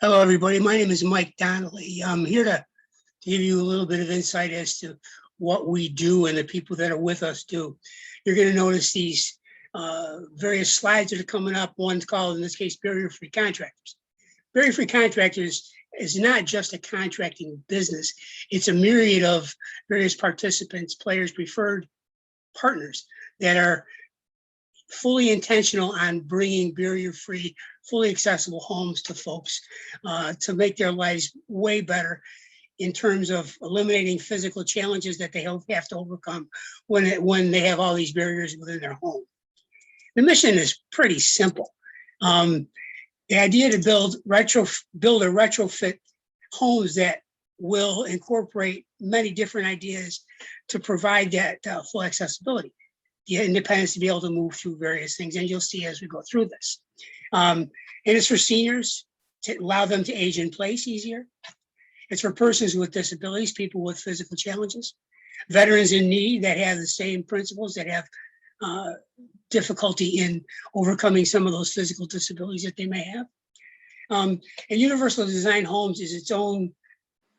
Hello, everybody. My name is Mike Donnelly. I'm here to give you a little bit of insight as to what we do and the people that are with us do. You're going to notice these various slides that are coming up. One's called, in this case, barrier-free contractors. Barrier-free contractors is not just a contracting business. It's a myriad of various participants, players, preferred partners that are fully intentional on bringing barrier-free, fully accessible homes to folks to make their lives way better in terms of eliminating physical challenges that they have to overcome when they have all these barriers within their home. The mission is pretty simple. The idea to build a retrofit homes that will incorporate many different ideas to provide that full accessibility, the independence to be able to move through various things. And you'll see as we go through this. And it's for seniors to allow them to age in place easier. It's for persons with disabilities, people with physical challenges, veterans in need that have the same principles, that have difficulty in overcoming some of those physical disabilities that they may have. And Universal Design Homes is its own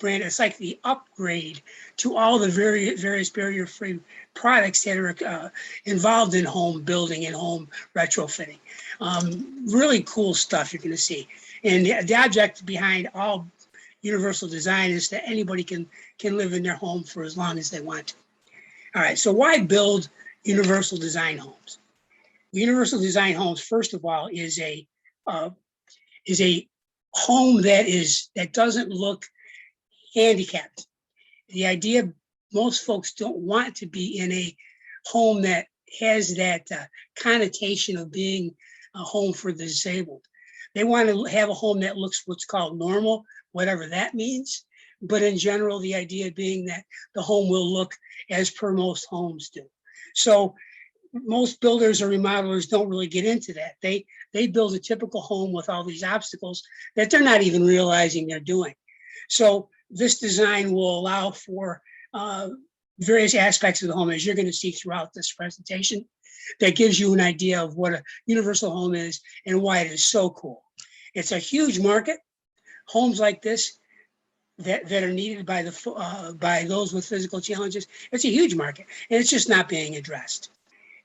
brand. It's like the upgrade to all the various barrier-free products that are involved in home building and home retrofitting. Really cool stuff you're going to see. And the object behind all Universal Design is that anybody can live in their home for as long as they want to. All right, so why build Universal Design Homes? Universal Design Homes, first of all, is a home that doesn't look handicapped. The idea, most folks don't want to be in a home that has that connotation of being a home for the disabled. They want to have a home that looks what's called normal, whatever that means. But in general, the idea being that the home will look as per most homes do. So most builders or remodelers don't really get into that. They build a typical home with all these obstacles that they're not even realizing they're doing. So this design will allow for various aspects of the home, as you're going to see throughout this presentation, that gives you an idea of what a universal home is and why it is so cool. It's a huge market. Homes like this that are needed by those with physical challenges, it's a huge market, and it's just not being addressed.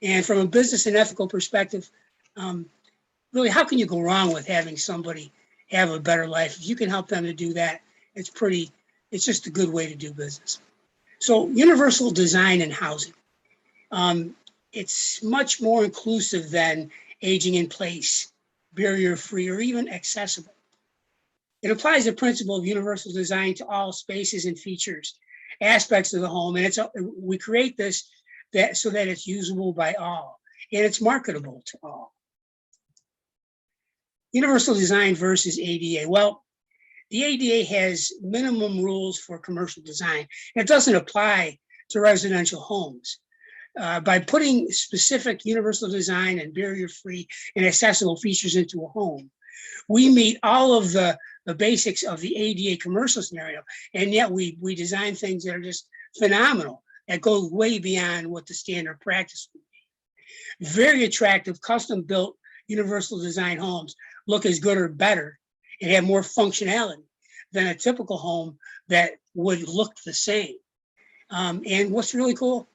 And from a business and ethical perspective, really, how can you go wrong with having somebody have a better life? If you can help them to do that, it's just a good way to do business. So universal design and housing. It's much more inclusive than aging in place, barrier-free, or even accessible. It applies the principle of universal design to all spaces and features, aspects of the home, and we create this so that it's usable by all, and it's marketable to all. Universal design versus ADA. Well, the ADA has minimum rules for commercial design. It doesn't apply to residential homes. By putting specific universal design and barrier-free and accessible features into a home, we meet all of the basics of the ADA commercial scenario, and yet we design things that are just phenomenal, that go way beyond what the standard practice would be. Very attractive, custom-built universal design homes look as good or better and have more functionality than a typical home that would look the same. And what's really cool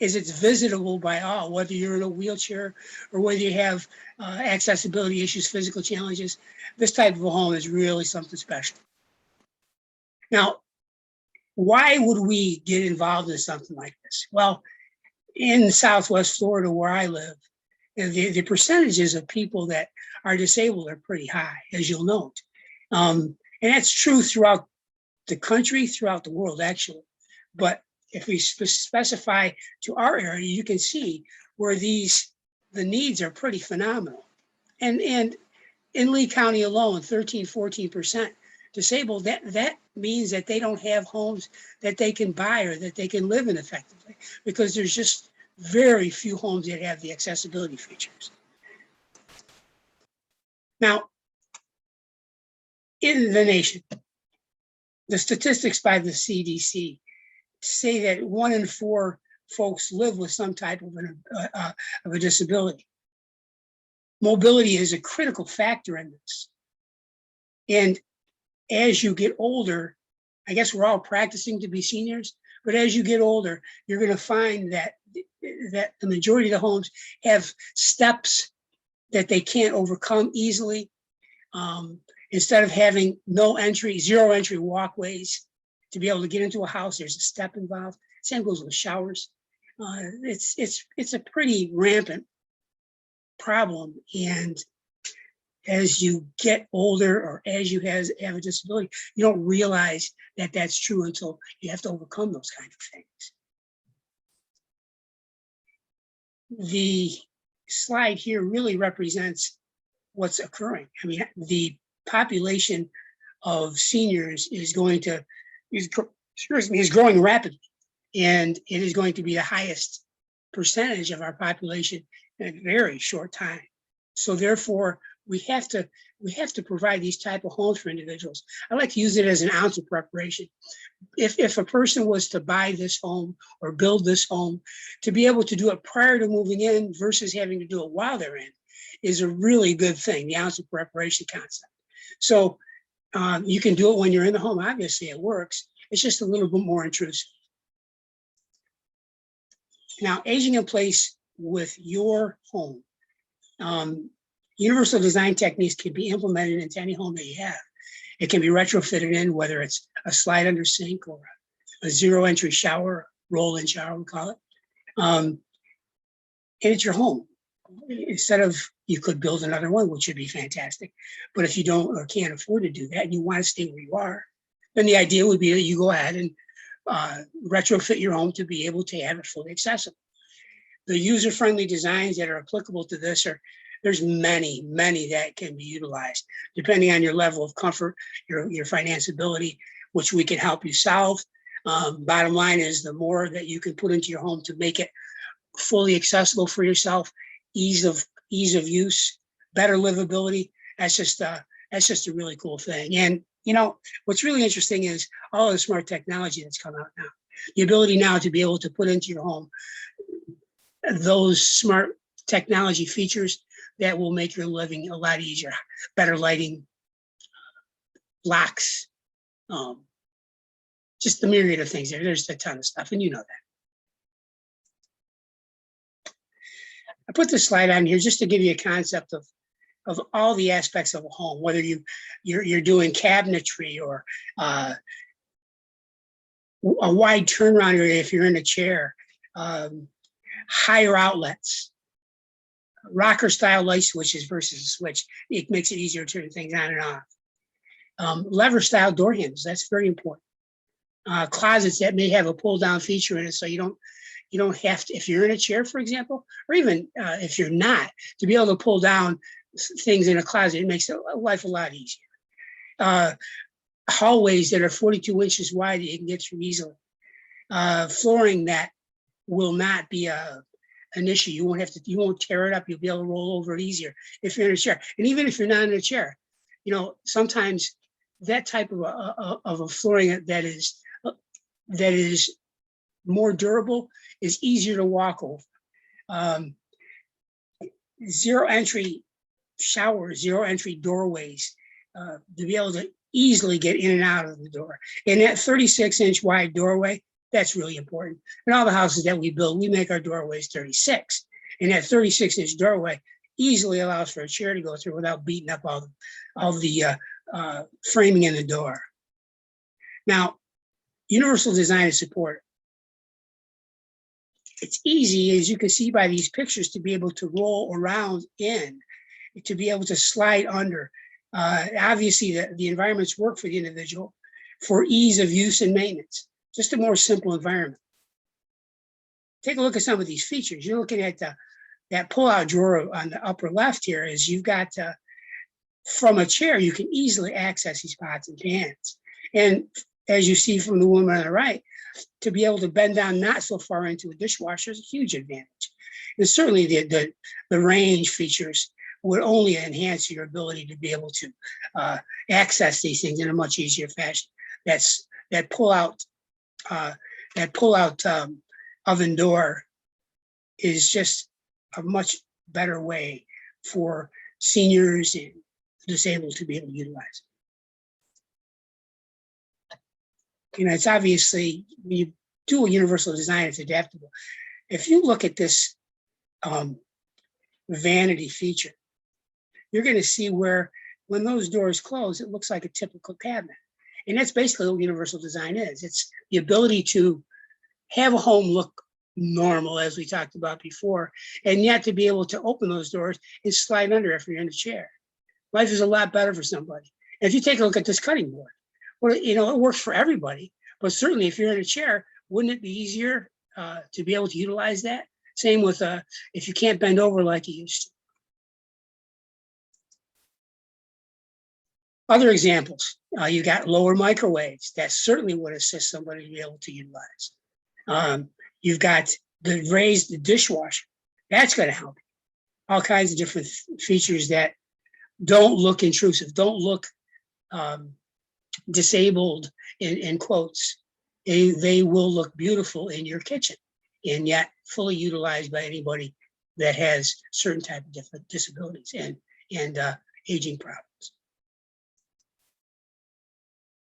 is it's visitable by all, whether you're in a wheelchair or whether you have accessibility issues, physical challenges. This type of a home is really something special. Now, why would we get involved in something like this? Well, in Southwest Florida, where I live, the percentages of people that are disabled are pretty high, as you'll note. And that's true throughout the country, throughout the world, actually. But if we specify to our area, you can see where the needs are pretty phenomenal. And in Lee County alone, 14% disabled, that means that they don't have homes that they can buy or that they can live in effectively, because there's just very few homes that have the accessibility features. Now, in the nation, the statistics by the CDC say that 1 in 4 folks live with some type of a disability. Mobility is a critical factor in this. And as you get older, I guess we're all practicing to be seniors, but as you get older, you're going to find that the majority of the homes have steps that they can't overcome easily. Instead of having zero entry walkways to be able to get into a house, there's a step involved. Same goes with showers. It's a pretty rampant problem. And as you get older or as you have a disability, you don't realize that that's true until you have to overcome those kind of things. The slide here really represents what's occurring. I mean, the population of seniors is growing rapidly, and it is going to be the highest percentage of our population in a very short time. So therefore, we have to provide these type of homes for individuals. I like to use it as an ounce of preparation. If a person was to buy this home or build this home, to be able to do it prior to moving in versus having to do it while they're in is a really good thing, the ounce of preparation concept. So you can do it when you're in the home. Obviously, it works. It's just a little bit more intrusive. Now, aging in place with your home. Universal design techniques can be implemented into any home that you have. It can be retrofitted in, whether it's a slide under sink or a zero entry shower, roll-in shower, we call it. And it's your home. Instead of, you could build another one, which would be fantastic. But if you don't or can't afford to do that and you want to stay where you are, then the idea would be that you go ahead and retrofit your home to be able to have it fully accessible. The user-friendly designs that are applicable to this there's many that can be utilized, depending on your level of comfort, your financeability, which we can help you solve. Bottom line is, the more that you can put into your home to make it fully accessible for yourself, ease of use, better livability, that's just a really cool thing. And you know, what's really interesting is all of the smart technology that's come out now. The ability now to be able to put into your home those smart technology features that will make your living a lot easier. Better lighting, locks, just the myriad of things there. There's a ton of stuff, and you know that. I put this slide on here just to give you a concept of all the aspects of a home, whether you're doing cabinetry or a wide turnaround area if you're in a chair, higher outlets, rocker style light switches versus a switch. It makes it easier to turn things on and off. Lever style door handles, that's very important. Closets that may have a pull down feature in it, so you don't have to, if you're in a chair, for example, or even if you're not, to be able to pull down things in a closet, it makes life a lot easier. Hallways that are 42 inches wide that you can get through easily. Flooring that will not be an issue. You won't tear it up. You'll be able to roll over it easier if you're in a chair. And even if you're not in a chair, you know, sometimes that type of a flooring that is more durable is easier to walk over. Zero entry showers, zero entry doorways, to be able to easily get in and out of the door. And that 36-inch wide doorway, that's really important. In all the houses that we build, we make our doorways 36. And that 36-inch doorway easily allows for a chair to go through without beating up all the framing in the door. Now, universal design is supported. It's easy, as you can see by these pictures, to be able to roll around in, to be able to slide under. Obviously, the environments work for the individual for ease of use and maintenance. Just a more simple environment. Take a look at some of these features. You're looking at that pull-out drawer on the upper left here. Is you've got, from a chair, you can easily access these pots and pans. And as you see from the woman on the right, to be able to bend down not so far into a dishwasher is a huge advantage. And certainly the range features would only enhance your ability to be able to access these things in a much easier fashion. That pull-out oven door is just a much better way for seniors and disabled to be able to utilize. You know, it's obviously, when you do a universal design, it's adaptable. If you look at this vanity feature, you're going to see where when those doors close, it looks like a typical cabinet. And that's basically what universal design is. It's the ability to have a home look normal, as we talked about before, and yet to be able to open those doors and slide under if you're in a chair. Life is a lot better for somebody. And if you take a look at this cutting board, well, you know, it works for everybody, but certainly if you're in a chair, wouldn't it be easier to be able to utilize that? Same with if you can't bend over like you used to. Other examples, you got lower microwaves. That certainly would assist somebody to be able to utilize. You've got the raised dishwasher. That's going to help you. All kinds of different features that don't look intrusive, don't look disabled in quotes. They will look beautiful in your kitchen and yet fully utilized by anybody that has certain type of different disabilities and aging problems.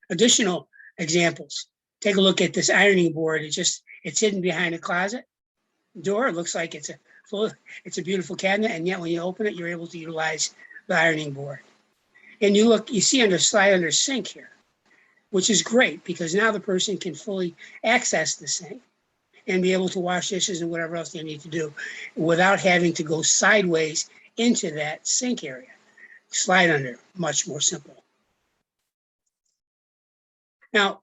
Additional examples. Take a look at this ironing board. It's hidden behind a closet door. It looks like it's a beautiful cabinet, and yet when you open it, you're able to utilize the ironing board. And you see slide under sink here, which is great because now the person can fully access the sink and be able to wash dishes and whatever else they need to do without having to go sideways into that sink area. Slide under, much more simple. Now,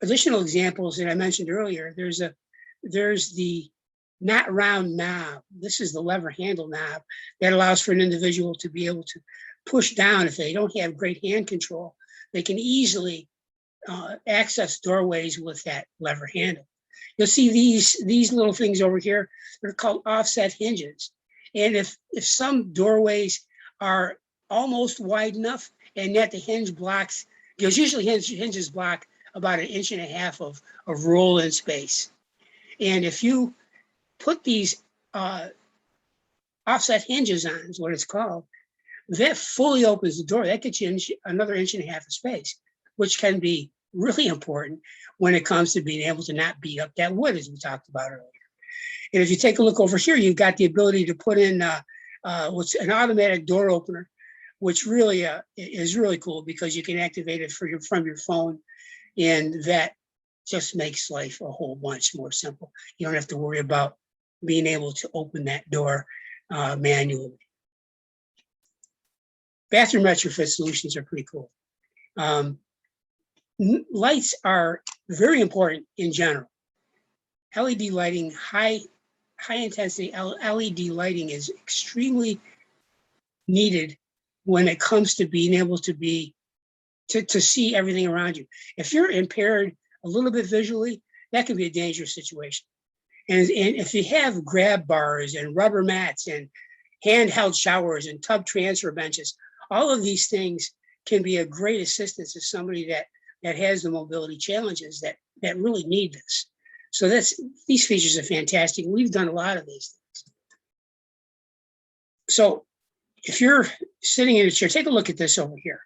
additional examples that I mentioned earlier, there's the not round knob. This is the lever handle knob that allows for an individual to be able to push down. If they don't have great hand control, they can easily access doorways with that lever handle. You'll see these little things over here. They're called offset hinges. And if some doorways are almost wide enough and yet the hinge blocks, because usually hinges block about 1.5 inches of roll-in space. And if you put these offset hinges on, is what it's called, that fully opens the door. That gets you another 1.5 inches of space, which can be really important when it comes to being able to not beat up that wood, as we talked about earlier. And if you take a look over here, you've got the ability to put in what's an automatic door opener, which really is really cool because you can activate it from your phone, and that just makes life a whole bunch more simple. You don't have to worry about being able to open that door manually. Bathroom retrofit solutions are pretty cool. Lights are very important in general. LED lighting, high intensity LED lighting is extremely needed when it comes to being able to see everything around you. If you're impaired a little bit visually, that can be a dangerous situation. And if you have grab bars and rubber mats and handheld showers and tub transfer benches, all of these things can be a great assistance to somebody that has the mobility challenges that really need this. So these features are fantastic. We've done a lot of these things. So if you're sitting in a chair, take a look at this over here.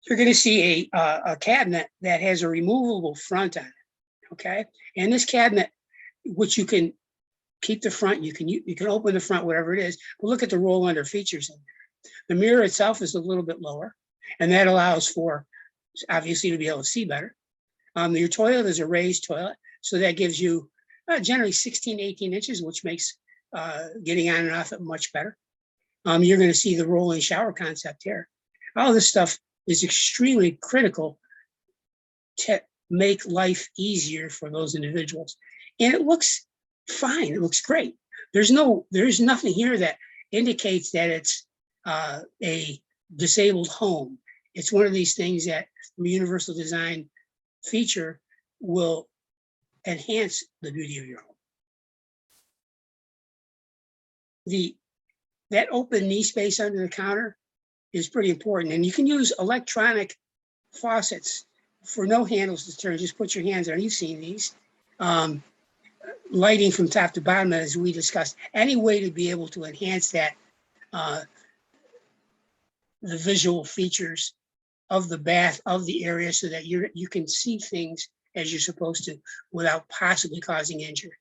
You're going to see a cabinet that has a removable front on it, okay? And this cabinet, which you can keep the front, you can open the front, whatever it is, but look at the roll under features in there. The mirror itself is a little bit lower, and that allows for, obviously, to be able to see better. Your toilet is a raised toilet, so that gives you generally 16, 18 inches, which makes getting on and off it much better. You're going to see the rolling shower concept here. All this stuff is extremely critical to make life easier for those individuals. And it looks fine. It looks great. There's nothing here that indicates that it's a disabled home. It's one of these things that the universal design feature will enhance the beauty of your home. That open knee space under the counter is pretty important. And you can use electronic faucets for no handles to turn. Just put your hands on. You've seen these. Lighting from top to bottom, as we discussed. Any way to be able to enhance that, the visual features the bath of the area so that you can see things as you're supposed to without possibly causing injury.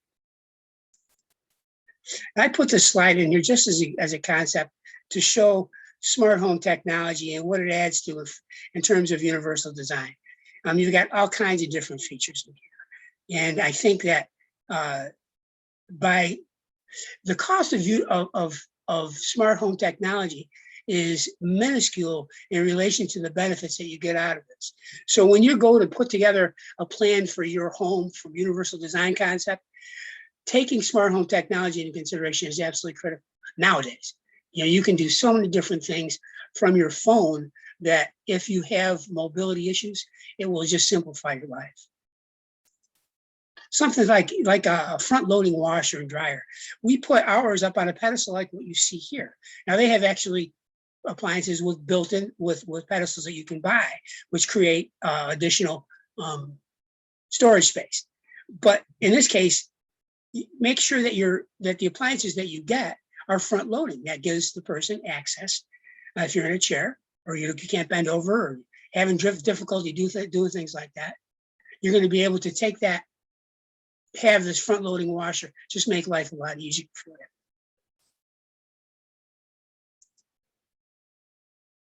I put this slide in here just as a concept to show smart home technology and what it adds to in terms of universal design. You've got all kinds of different features in here. And I think that by the cost of smart home technology is minuscule in relation to the benefits that you get out of this. So when you go to put together a plan for your home from universal design concept, taking smart home technology into consideration is absolutely critical nowadays. You know, you can do so many different things from your phone that if you have mobility issues, it will just simplify your life. Something like a front-loading washer and dryer. We put ours up on a pedestal like what you see here. Now they have actually appliances with built-in with pedestals that you can buy, which create additional storage space. But in this case, make sure that the appliances that you get are front-loading. That gives the person access. If you're in a chair or you can't bend over or having difficulty doing things like that, you're going to be able to take that, have this front-loading washer, just make life a lot easier for you.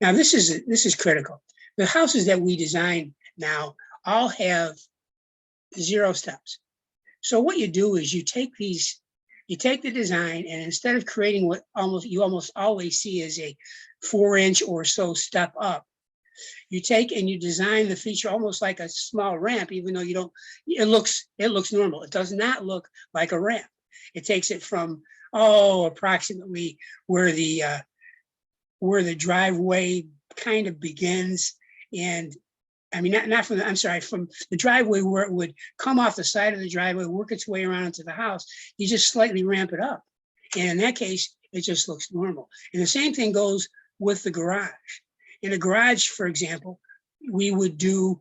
Now, this is critical. The houses that we design now all have 0 steps. So what you do is you take the design, and instead of creating what you almost always see as a 4-inch or so step up, you take and you design the feature almost like a small ramp, even though you don't. It looks normal. It does not look like a ramp. It takes it from approximately where the driveway kind of begins, and I mean from the driveway where it would come off the side of the driveway, work its way around into the house. You just slightly ramp it up, and in that case, it just looks normal. And the same thing goes with the garage. In a garage, for example, we would do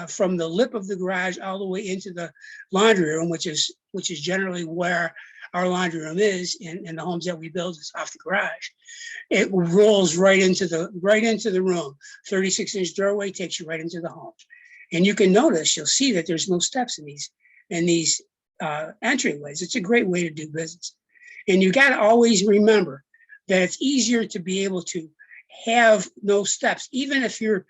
from the lip of the garage all the way into the laundry room, which is generally where our laundry room is in the homes that we build. Is off the garage. It rolls right into the room. 36-inch doorway takes you right into the home, and you can notice, you'll see that there's no steps in these entryways. It's a great way to do business, and you got to always remember that it's easier to be able to have no steps, even if you're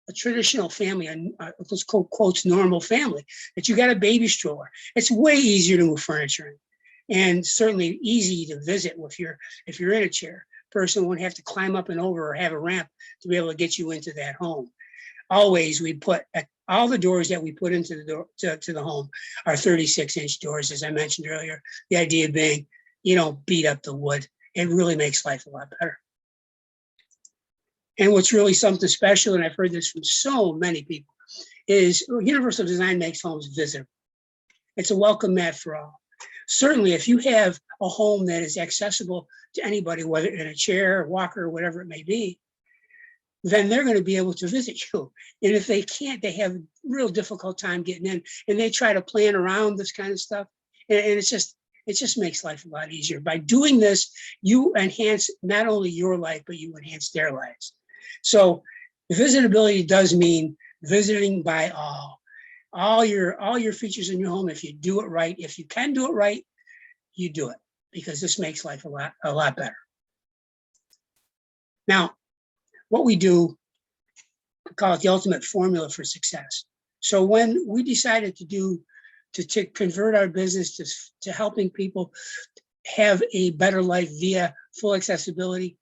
a traditional family, let's quotes normal family, that you got a baby stroller. It's way easier to move furniture in, and certainly easy to visit if you're in a chair. Person won't have to climb up and over or have a ramp to be able to get you into that home. Always, we put all the doors that we put into the door to the home are 36-inch doors, as I mentioned earlier. The idea being, you don't beat up the wood. It really makes life a lot better. And what's really something special, and I've heard this from so many people, is universal design makes homes visitable. It's a welcome mat for all. Certainly, if you have a home that is accessible to anybody, whether in a chair, a walker, or whatever it may be, then they're going to be able to visit you. And if they can't, they have a real difficult time getting in, and they try to plan around this kind of stuff. And it just makes life a lot easier. By doing this, you enhance not only your life, but you enhance their lives. So visitability does mean visiting by all. All your features in your home, if you do it right, if you can do it right, you do it, because this makes life a lot better. Now, what we do, we call it the ultimate formula for success. So when we decided to convert our business to helping people have a better life via full accessibility,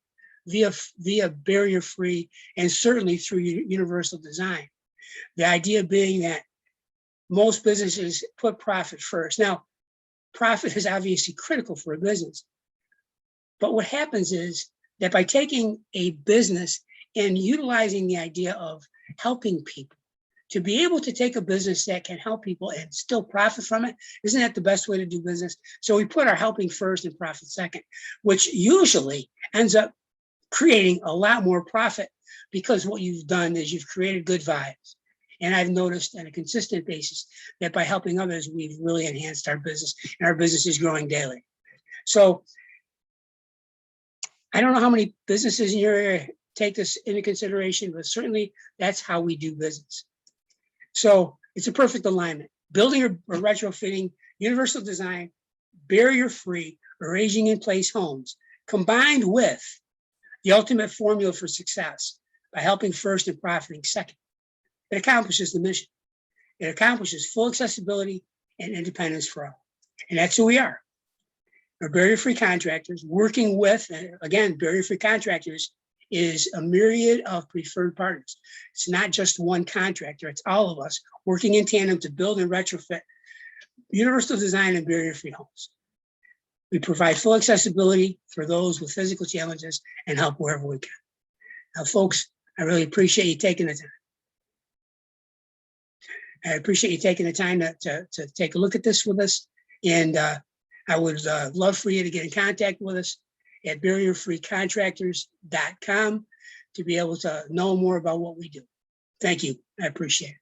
via barrier-free, and certainly through universal design. The idea being that most businesses put profit first. Now, profit is obviously critical for a business, but what happens is that by taking a business and utilizing the idea of helping people, to be able to take a business that can help people and still profit from it, isn't that the best way to do business? So we put our helping first and profit second, which usually ends up creating a lot more profit, because what you've done is you've created good vibes. And I've noticed on a consistent basis that by helping others, we've really enhanced our business, and our business is growing daily. So I don't know how many businesses in your area take this into consideration, but certainly that's how we do business. So it's a perfect alignment. Building or retrofitting universal design, barrier-free or aging in place homes, combined with the ultimate formula for success by helping first and profiting second. It accomplishes the mission. It accomplishes full accessibility and independence for all. And that's who we are. We're barrier-free contractors working with, again, barrier-free contractors is a myriad of preferred partners. It's not just one contractor, it's all of us working in tandem to build and retrofit universal design and barrier-free homes. We provide full accessibility for those with physical challenges and help wherever we can. Now, folks, I really appreciate you taking the time. I appreciate you taking the time to take a look at this with us. And I would love for you to get in contact with us at barrierfreecontractors.com to be able to know more about what we do. Thank you. I appreciate it.